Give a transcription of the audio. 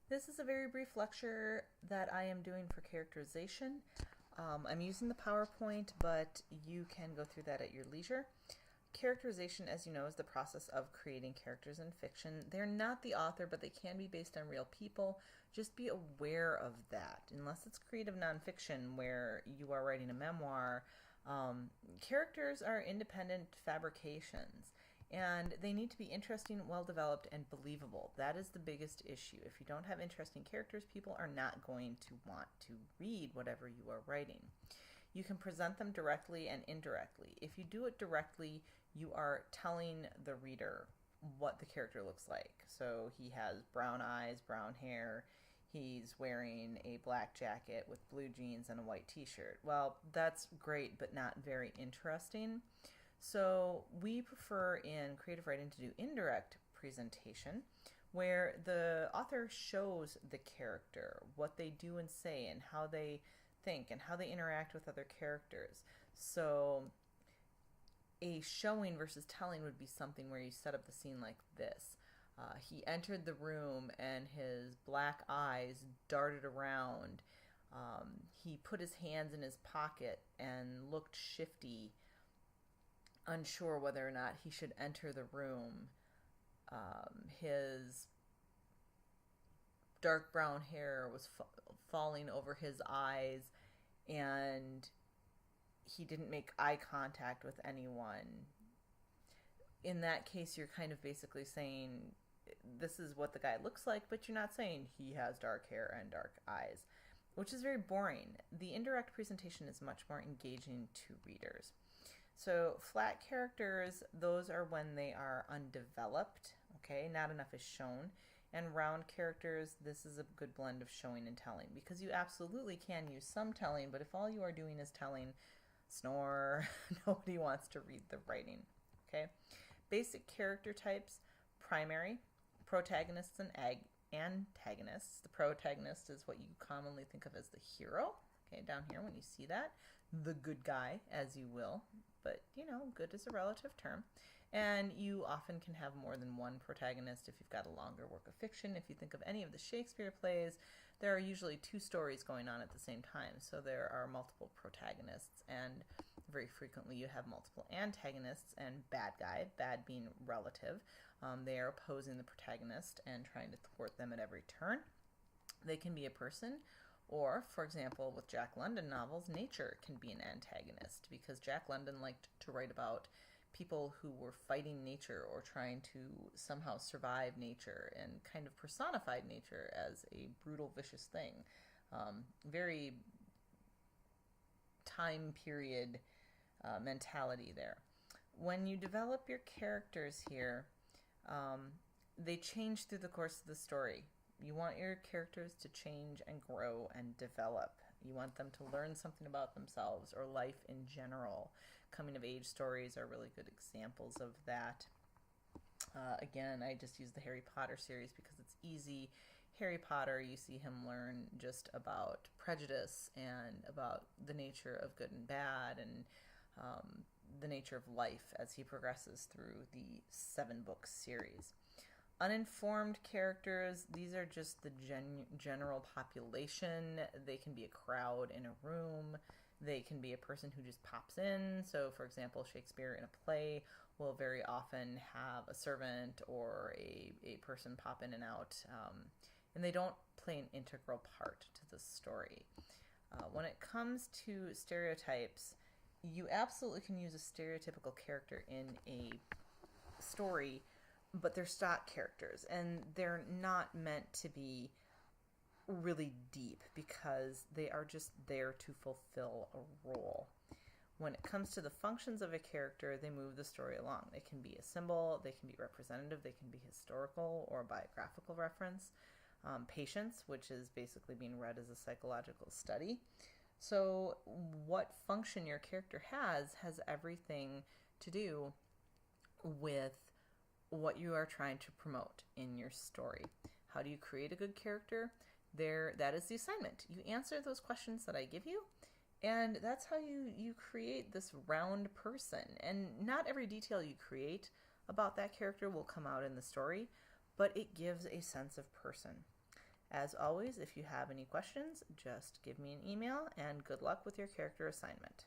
This is a very brief lecture that I am doing for characterization. I'm using the PowerPoint, but you can go through that at your leisure. Characterization, as you know, is the process of creating characters in fiction. They're not the author, but they can be based on real people. Just be aware of that. Unless it's creative nonfiction where you are writing a memoir, characters are independent fabrications. And they need to be interesting, well developed, and believable. That is the biggest issue. If you don't have interesting characters, people are not going to want to read whatever you are writing. You can present them directly and indirectly. If you do it directly, you are telling the reader what the character looks like. So he has brown eyes, brown hair, he's wearing a black jacket with blue jeans and a white t-shirt. Well, that's great, but not very interesting. So we prefer in creative writing to do indirect presentation, where the author shows the character, what they do and say, and how they think, and how they interact with other characters. So a showing versus telling would be something where you set up the scene like this. He entered the room and his black eyes darted around. He put his hands in his pocket and looked shifty, unsure whether or not he should enter the room. His dark brown hair was falling over his eyes, and he didn't make eye contact with anyone. In that case, you're kind of basically saying this is what the guy looks like, but you're not saying he has dark hair and dark eyes, which is very boring. The indirect presentation is much more engaging to readers. So flat characters, those are when they are undeveloped, okay, not enough is shown. And round characters, this is a good blend of showing and telling, because you absolutely can use some telling, but if all you are doing is telling, snore, nobody wants to read the writing, okay? Basic character types: primary, protagonists, and antagonists. The protagonist is what you commonly think of as the hero, okay, down here when you see that, the good guy, as you will, but you know, good is a relative term. And you often can have more than one protagonist if you've got a longer work of fiction. If you think of any of the Shakespeare plays, there are usually two stories going on at the same time, so there are multiple protagonists, and very frequently you have multiple antagonists and bad guy, bad being relative. They are opposing the protagonist and trying to thwart them at every turn. They can be a person, or, for example, with Jack London novels, nature can be an antagonist, because Jack London liked to write about people who were fighting nature or trying to somehow survive nature, and kind of personified nature as a brutal, vicious thing. Very time period mentality there. When you develop your characters here, they change through the course of the story. You want your characters to change and grow and develop. You want them to learn something about themselves or life in general. Coming of age stories are really good examples of that. Again, I just use the Harry Potter series because it's easy. Harry Potter, you see him learn just about prejudice and about the nature of good and bad, and the nature of life as he progresses through the 7-book series. Uninformed characters, these are just the general population. They can be a crowd in a room. They can be a person who just pops in. So, for example, Shakespeare in a play will very often have a servant or a person pop in and out, and they don't play an integral part to the story. When it comes to stereotypes, you absolutely can use a stereotypical character in a story, but they're stock characters, and they're not meant to be really deep because they are just there to fulfill a role. When it comes to the functions of a character, they move the story along. They can be a symbol, they can be representative, they can be historical or biographical reference. Patience, which is basically being read as a psychological study. So what function your character has everything to do with what you are trying to promote in your story. How do you create a good character? That is the assignment. You answer those questions that I give you, and that's how you create this round person. And not every detail you create about that character will come out in the story, but it gives a sense of person. As always, if you have any questions, just give me an email, and good luck with your character assignment.